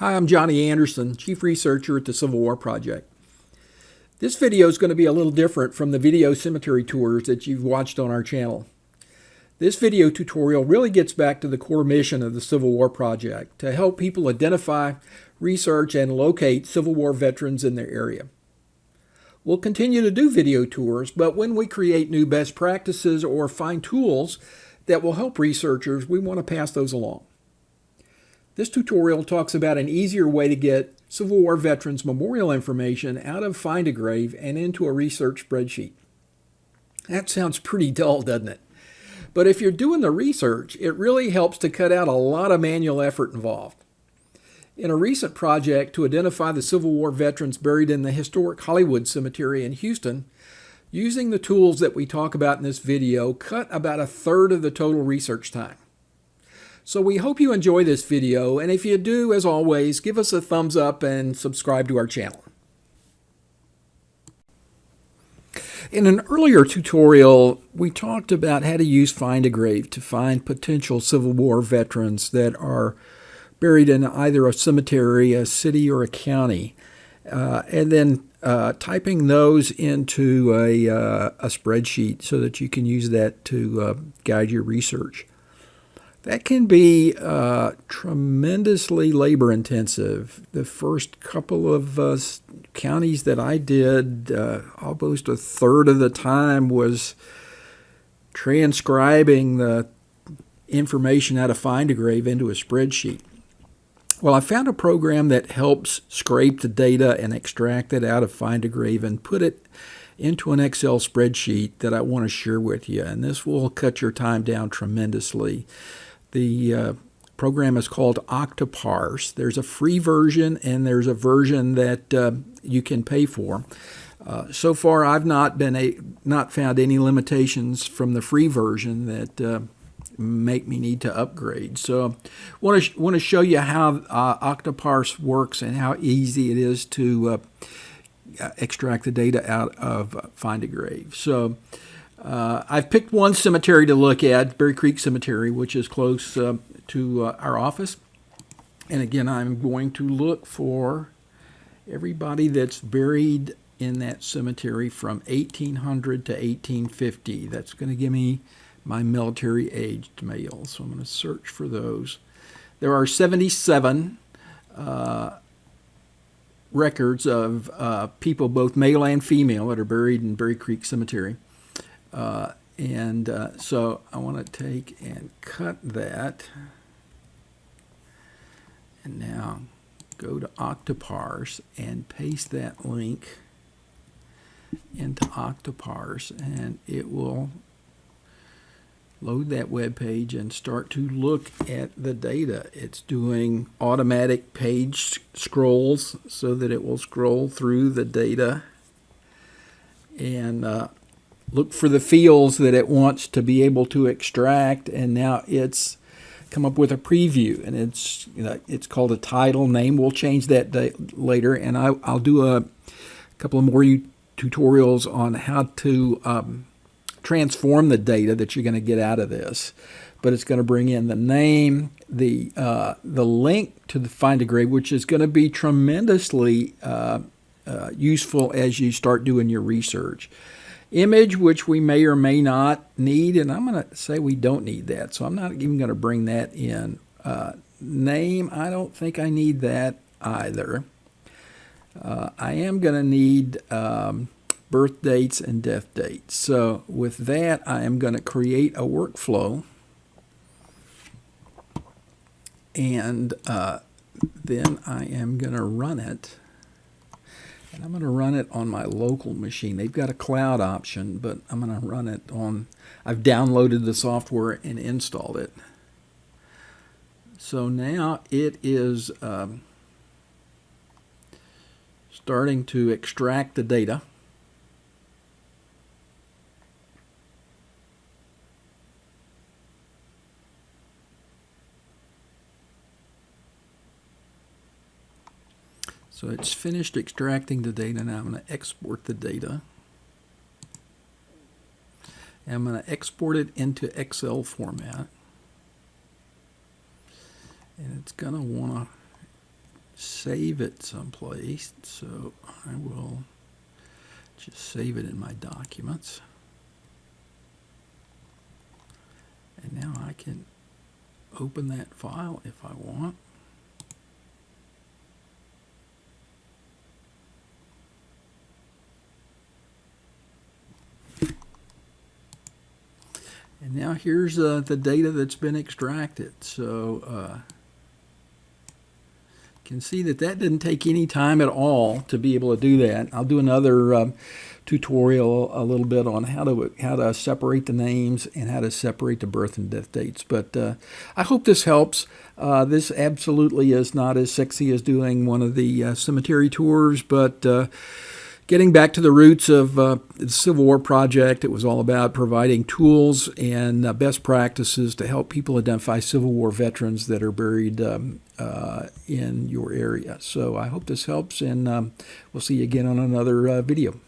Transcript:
Hi, I'm Johnny Anderson, Chief Researcher at the Civil War Project. This video is going to be a little different from the video cemetery tours that you've watched on our channel. This video tutorial really gets back to the core mission of the Civil War Project, to help people identify, research, and locate Civil War veterans in their area. We'll continue to do video tours, but when we create new best practices or find tools that will help researchers, we want to pass those along. This tutorial talks about an easier way to get Civil War veterans' memorial information out of Findagrave and into a research spreadsheet. That sounds pretty dull, doesn't it? But if you're doing the research, it really helps to cut out a lot of manual effort involved. In a recent project to identify the Civil War veterans buried in the historic Hollywood Cemetery in Houston, using the tools that we talk about in this video cut about a third of the total research time. So we hope you enjoy this video, and if you do, as always, give us a thumbs up and subscribe to our channel. In an earlier tutorial, we talked about how to use Findagrave to find potential Civil War veterans that are buried in either a cemetery, a city, or a county, and then typing those into a spreadsheet so that you can use that to guide your research. That can be tremendously labor intensive. The first couple of counties that I did, almost a third of the time was transcribing the information out of Findagrave into a spreadsheet. Well, I found a program that helps scrape the data and extract it out of Findagrave and put it into an Excel spreadsheet that I want to share with you, and this will cut your time down tremendously. The program is called Octoparse. There's a free version and there's a version that you can pay for. So far, I've not found any limitations from the free version that make me need to upgrade. So, want to show you how Octoparse works and how easy it is to extract the data out of Findagrave. So, I've picked one cemetery to look at, Berry Creek Cemetery, which is close to our office. And again, I'm going to look for everybody that's buried in that cemetery from 1800 to 1850. That's going to give me my military-aged males. So I'm going to search for those. There are 77 records of people, both male and female, that are buried in Berry Creek Cemetery. So I want to take and cut that, and now go to Octoparse and paste that link into Octoparse, and it will load that web page and start to look at the data. It's doing automatic page scrolls so that it will scroll through the data and look for the fields that it wants to be able to extract, and now it's come up with a preview, and it's called a title name. We'll change that later, and I'll do a couple of more tutorials on how to transform the data that you're going to get out of this. But it's going to bring in the name, the link to the Findagrave, which is going to be tremendously useful as you start doing your research. Image, which we may or may not need, and I'm going to say we don't need that, so I'm not even going to bring that in. Name, I don't think I need that either. I am going to need birth dates and death dates. So with that, I am going to create a workflow, and then I am going to run it. And I'm going to run it on my local machine. They've got a cloud option, but I'm going to run it on, I've downloaded the software and installed it. So now it is starting to extract the data. So it's finished extracting the data. Now I'm going to export the data. And I'm going to export it into Excel format. And it's going to want to save it someplace. So I will just save it in my documents. And now I can open that file if I want. And now here's the data that's been extracted. So you can see that didn't take any time at all to be able to do that. I'll do another tutorial a little bit on how to separate the names and how to separate the birth and death dates. But I hope this helps. This absolutely is not as sexy as doing one of the cemetery tours, but getting back to the roots of the Civil War project, it was all about providing tools and best practices to help people identify Civil War veterans that are buried in your area. So I hope this helps, and we'll see you again on another video.